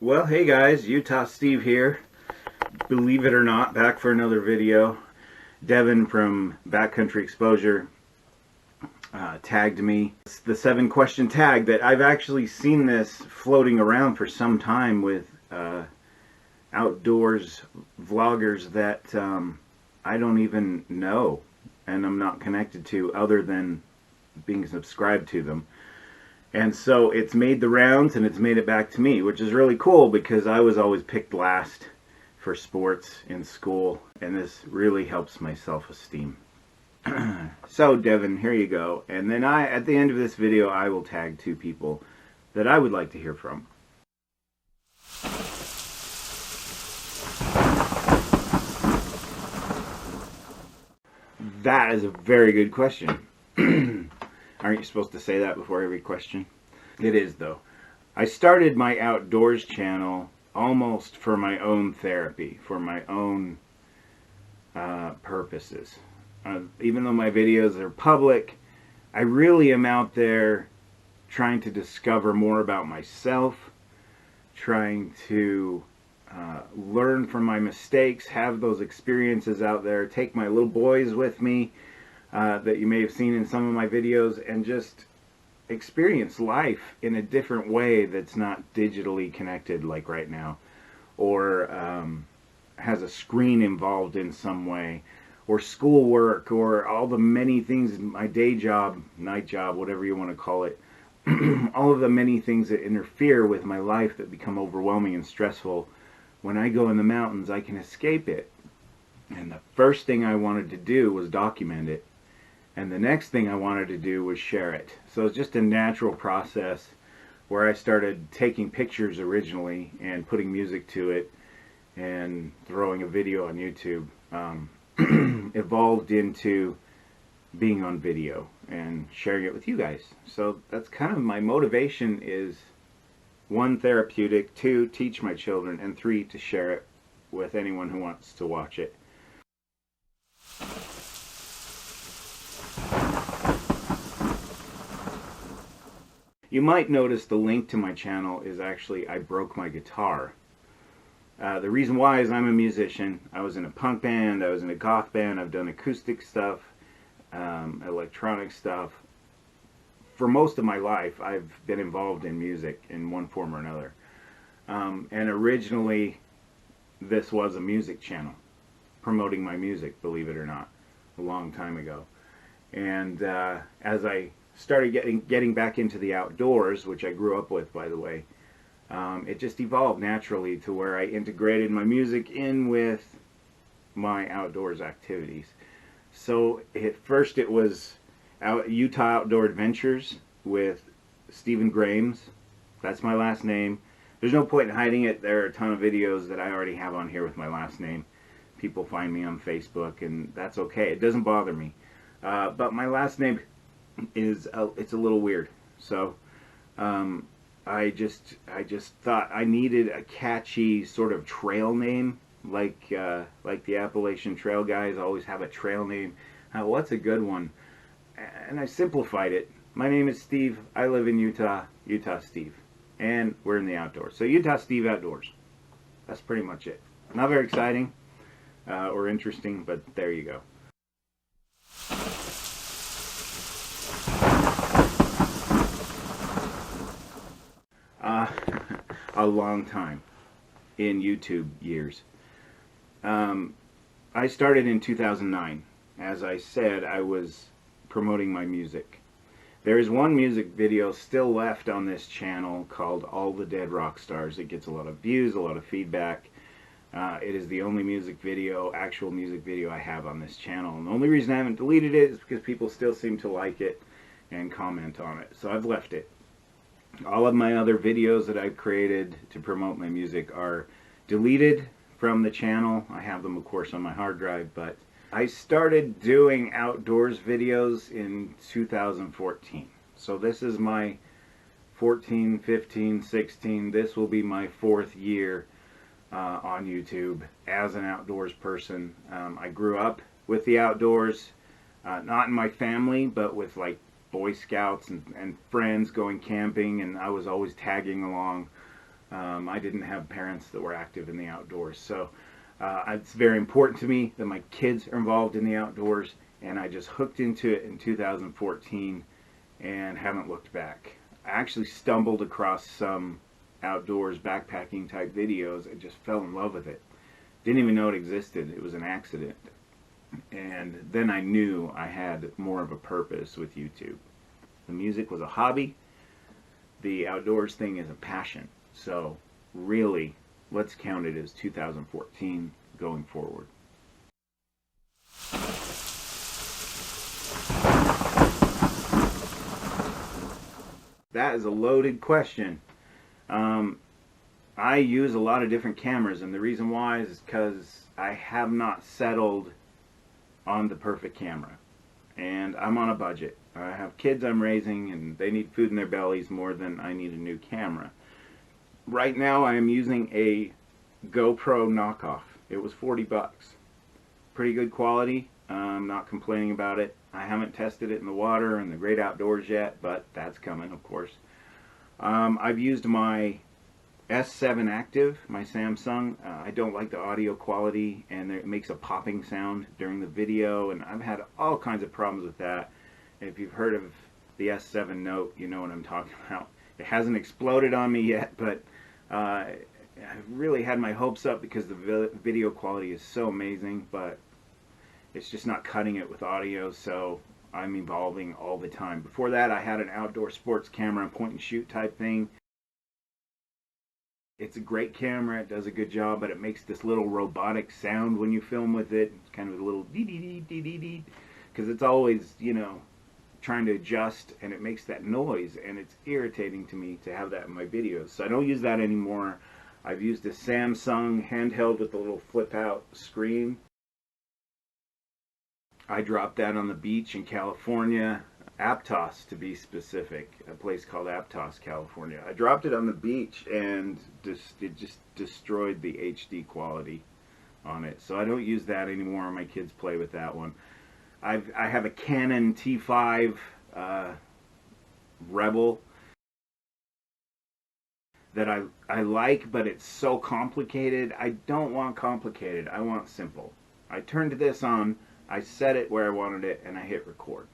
Well, hey guys, Utah Steve here. Believe it or not, back for another video. Devin from Backcountry Exposure tagged me. It's the 7-question tag that I've actually seen this floating around for some time with outdoors vloggers that I don't even know and I'm not connected to other than being subscribed to them. And so it's made the rounds and it's made it back to me, which is really cool because I was always picked last for sports in school, and this really helps my self-esteem. So Devin, here you go. And then at the end of this video, I will tag 2 people that I would like to hear from. That is a very good question. Aren't you supposed to say that before every question? It is, though. I started my outdoors channel almost for my own therapy, for my own purposes. Even though my videos are public, I really am out there trying to discover more about myself, trying to learn from my mistakes, have those experiences out there, take my little boys with me, that you may have seen in some of my videos, and just experience life in a different way that's not digitally connected like right now, or has a screen involved in some way, or schoolwork, or all the many things, my day job, night job, whatever you want to call it, all of the many things that interfere with my life that become overwhelming and stressful. When I go in the mountains, I can escape it. And the first thing I wanted to do was document it. And the next thing I wanted to do was share it. So it's just a natural process where I started taking pictures originally and putting music to it and throwing a video on YouTube. Evolved into being on video and sharing it with you guys. So that's kind of my motivation is 1, therapeutic, 2, teach my children, and 3, to share it with anyone who wants to watch it. You might notice the link to my channel is actually I broke my guitar. The reason why is I'm a musician. I was in a punk band, I was in a goth band, I've done acoustic stuff, electronic stuff. For most of my life, I've been involved in music in one form or another. And originally, this was a music channel, promoting my music, believe it or not, a long time ago. And as I started getting back into the outdoors, which I grew up with, by the way, it just evolved naturally to where I integrated my music in with my outdoors activities. So at first it was Utah Outdoor Adventures with Stephen Grames. That's my last name. There's no point in hiding it. There are a ton of videos that I already have on here with my last name. People find me on Facebook, and that's okay. It doesn't bother me. But my last name is it's a little weird. So I just thought I needed a catchy sort of trail name, like the Appalachian Trail guys always have a trail name. What's a good one? And I simplified it. My name is Steve. I live in Utah, Utah Steve, and we're in the outdoors. So Utah Steve Outdoors. That's pretty much it. Not very exciting or interesting, but there you go. A long time in YouTube years. I started in 2009. As I said, I was promoting my music. There is one music video still left on this channel called All the Dead Rock Stars. It gets a lot of views, a lot of feedback. It is the only actual music video I have on this channel. And the only reason I haven't deleted it is because people still seem to like it and comment on it. So I've left it. All of my other videos that I've created to promote my music are deleted from the channel. I have them, of course, on my hard drive, but I started doing outdoors videos in 2014. So this is my 14, 15, 16. This will be my 4th year on YouTube as an outdoors person. I grew up with the outdoors, not in my family, but with like Boy Scouts and friends going camping, and I was always tagging along. I didn't have parents that were active in the outdoors, so it's very important to me that my kids are involved in the outdoors, and I just hooked into it in 2014 and haven't looked back. I actually stumbled across some outdoors backpacking type videos and just fell in love with it. Didn't even know it existed. It was an accident. And then I knew I had more of a purpose with YouTube. The music was a hobby. The outdoors thing is a passion. So really, let's count it as 2014 going forward. That is a loaded question. I use a lot of different cameras, and the reason why is because I have not settled on the perfect camera. And I'm on a budget. I have kids I'm raising, and they need food in their bellies more than I need a new camera. Right now I am using a GoPro knockoff. It was 40 bucks. Pretty good quality. I'm not complaining about it. I haven't tested it in the water and the great outdoors yet, but that's coming, of course. I've used my S7 Active, my Samsung. I don't like the audio quality, and it makes a popping sound during the video, and I've had all kinds of problems with that. If you've heard of the S7 Note, you know what I'm talking about. It hasn't exploded on me yet, but I've really had my hopes up because the video quality is so amazing, but it's just not cutting it with audio, so I'm evolving all the time. Before that, I had an outdoor sports camera, point and shoot type thing. It's a great camera, it does a good job, but it makes this little robotic sound when you film with it. It's kind of a little dee-dee-dee-dee-dee-dee, because it's always, you know, trying to adjust, and it makes that noise, and it's irritating to me to have that in my videos. So I don't use that anymore. I've used a Samsung handheld with a little flip-out screen. I dropped that on the beach in California, Aptos to be specific, a place called Aptos, California. I dropped it on the beach, and it just destroyed the HD quality on it. So I don't use that anymore. My kids play with that one. I have a Canon T5 Rebel that I like, but it's so complicated. I don't want complicated. I want simple. I turned this on, I set it where I wanted it, and I hit record.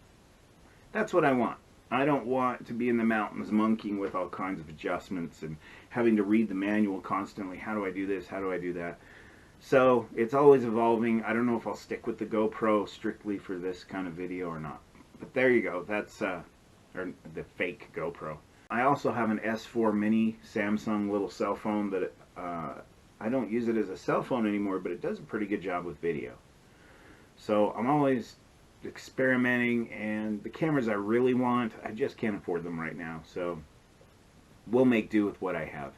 That's what I want. I don't want to be in the mountains monkeying with all kinds of adjustments and having to read the manual constantly. How do I do this? How do I do that? So it's always evolving. I don't know if I'll stick with the GoPro strictly for this kind of video or not. But there you go. That's or the fake GoPro. I also have an S4 mini Samsung little cell phone that I don't use it as a cell phone anymore, but it does a pretty good job with video. So I'm always experimenting, and the cameras I really want, I just can't afford them right now. So we'll make do with what I have.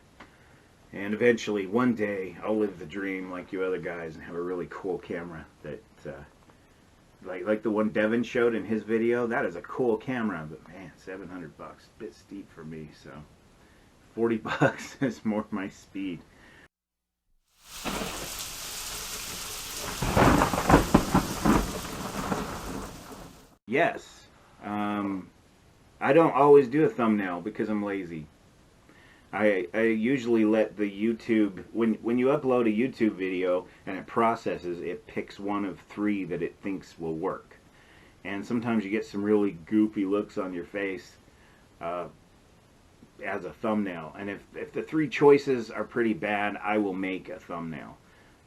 And eventually, one day, I'll live the dream like you other guys and have a really cool camera that, like the one Devin showed in his video. That is a cool camera, but man, 700 bucks, a bit steep for me. So 40 bucks is more my speed. Yes, I don't always do a thumbnail because I'm lazy. I usually let the YouTube, when you upload a YouTube video and it processes, it picks one of 3 that it thinks will work. And sometimes you get some really goofy looks on your face as a thumbnail. And if the 3 choices are pretty bad, I will make a thumbnail.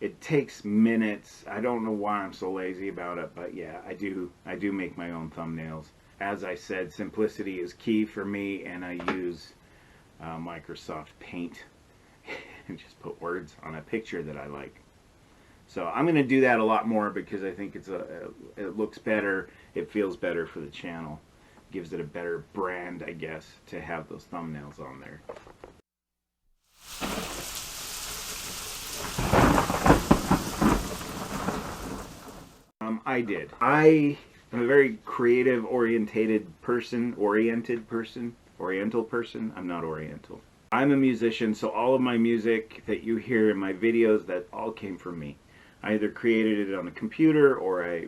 It takes minutes. I don't know why I'm so lazy about it, but yeah, I do make my own thumbnails. As I said, simplicity is key for me, and I use Microsoft Paint and just put words on a picture that I like. So I'm going to do that a lot more because I think it looks better, it feels better for the channel, gives it a better brand, I guess, to have those thumbnails on there. I did. I am a very creative, oriental person. I'm not oriental. I'm a musician, so all of my music that you hear in my videos, that all came from me. I either created it on the computer, or I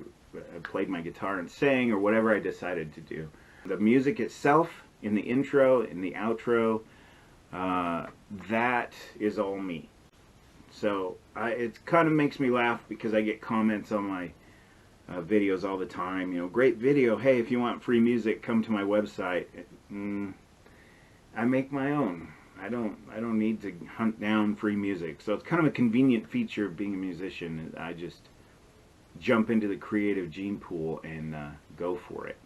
played my guitar and sang, or whatever I decided to do. The music itself, in the intro, in the outro, That is all me. So it kind of makes me laugh because I get comments on my videos all the time. You know, great video. Hey, if you want free music, come to my website. I make my own. I don't need to hunt down free music. So it's kind of a convenient feature of being a musician. I just jump into the creative gene pool and go for it.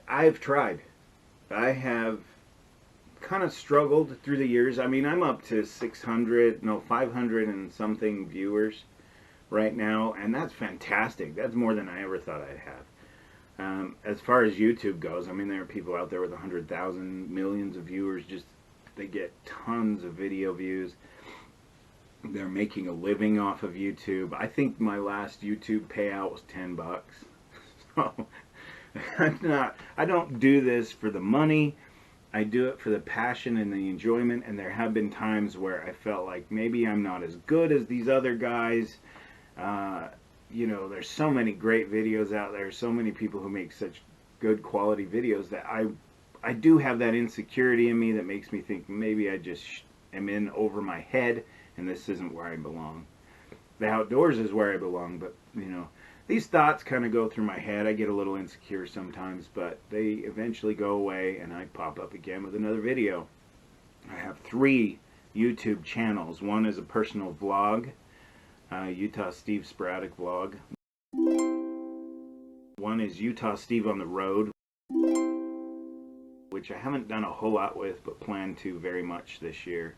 I've tried. I have kind of struggled through the years. I mean, I'm up to 500 and something viewers right now, and that's fantastic. That's more than I ever thought I'd have. As far as YouTube goes, I mean, there are people out there with 100,000, millions of viewers. Just they get tons of video views. They're making a living off of YouTube. I think my last YouTube payout was $10. So I don't do this for the money. I do it for the passion and the enjoyment, and there have been times where I felt like maybe I'm not as good as these other guys. You know, there's so many great videos out there, so many people who make such good quality videos that I do have that insecurity in me that makes me think maybe I just am in over my head and this isn't where I belong. The outdoors is where I belong, but you know, these thoughts kind of go through my head. I get a little insecure sometimes, but they eventually go away and I pop up again with another video. I have 3 YouTube channels. One is a personal vlog, Utah Steve Sporadic Vlog. One is Utah Steve on the Road, which I haven't done a whole lot with, but plan to very much this year.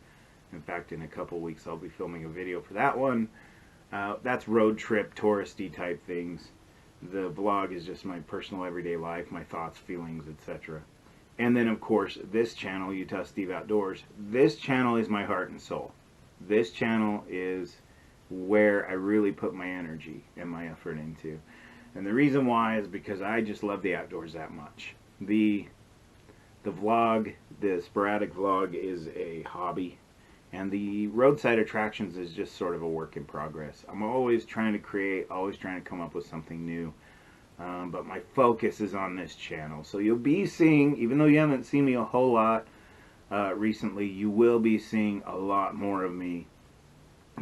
In fact, in a couple weeks I'll be filming a video for that one. That's road trip, touristy type things. The vlog is just my personal everyday life, my thoughts, feelings, etc. And then of course this channel, Utah Steve Outdoors. This channel is my heart and soul. This channel is where I really put my energy and my effort into. And the reason why is because I just love the outdoors that much. The vlog, the sporadic vlog, is a hobby. And the roadside attractions is just sort of a work in progress. I'm always trying to create, always trying to come up with something new. But my focus is on this channel. So you'll be seeing, even though you haven't seen me a whole lot recently, you will be seeing a lot more of me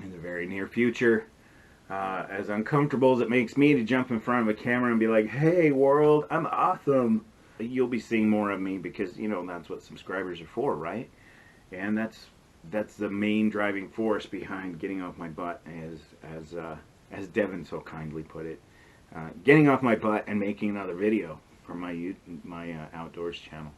in the very near future. As uncomfortable as it makes me to jump in front of a camera and be like, hey world, I'm awesome. You'll be seeing more of me because, you know, that's what subscribers are for, right? And that's the main driving force behind getting off my butt, as Devin so kindly put it. Getting off my butt and making another video for my outdoors channel.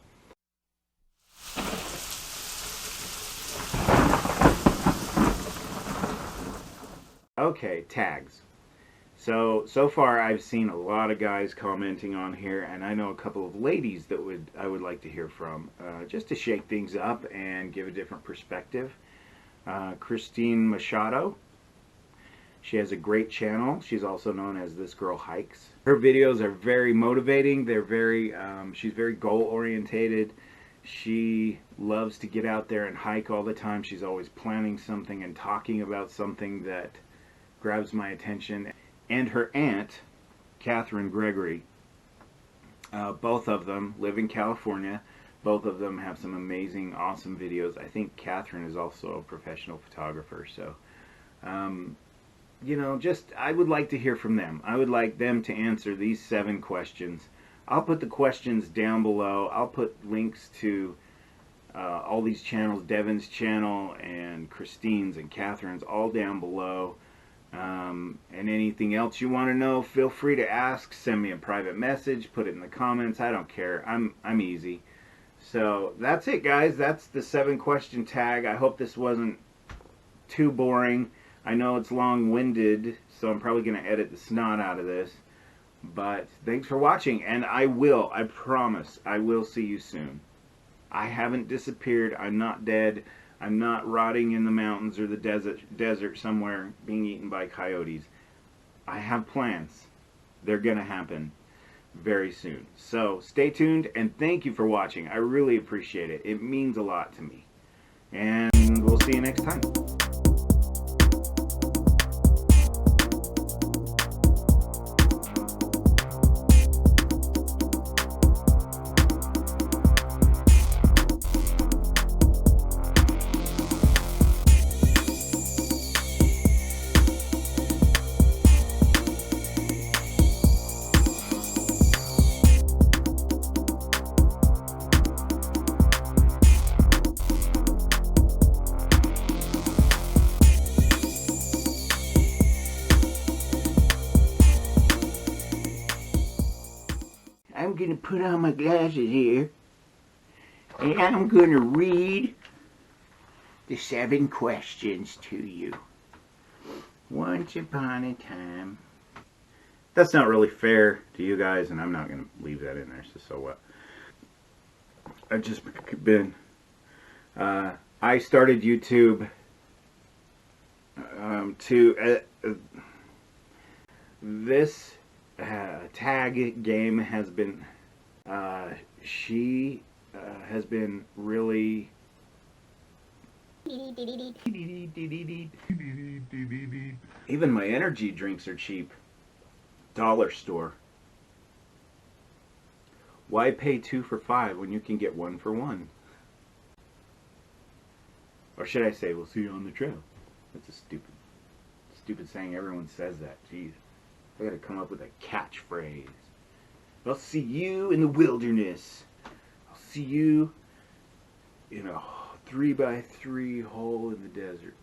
Okay, tags. So far I've seen a lot of guys commenting on here, and I know a couple of ladies that I would like to hear from, just to shake things up and give a different perspective. Christine Machado, she has a great channel. She's also known as This Girl Hikes. Her videos are very motivating. They're very, she's very goal orientated. She loves to get out there and hike all the time. She's always planning something and talking about something that grabs my attention. And her aunt, Catherine Gregory, both of them live in California. Both of them have some amazing, awesome videos. I think Catherine is also a professional photographer. So, you know, I would like to hear from them. I would like them to answer these 7 questions. I'll put the questions down below. I'll put links to all these channels, Devin's channel and Christine's and Catherine's, all down below. And anything else you want to know, feel free to ask. Send me a private message, put it in the comments. I don't care. I'm easy. So that's it, guys. That's the 7-question tag. I hope this wasn't too boring. I know it's long-winded, so I'm probably going to edit the snot out of this. But thanks for watching, and I promise, I will see you soon. I haven't disappeared. I'm not dead. I'm not rotting in the mountains or the desert somewhere being eaten by coyotes. I have plans. They're going to happen very soon. So stay tuned, and thank you for watching. I really appreciate it. It means a lot to me. And we'll see you next time. gonna put on my glasses here, and I'm gonna read the 7 questions to you. Once upon a time. That's not really fair to you guys, and I'm not gonna leave that in there, so what? I've just been, I started YouTube this tag game has been, she has been really, even my energy drinks are cheap. Dollar store. Why pay 2 for 5 when you can get 1 for 1? Or should I say, we'll see you on the trail. That's a stupid saying. Everyone says that. Jeez. I gotta come up with a catchphrase. I'll see you in the wilderness. I'll see you in a 3x3 hole in the desert.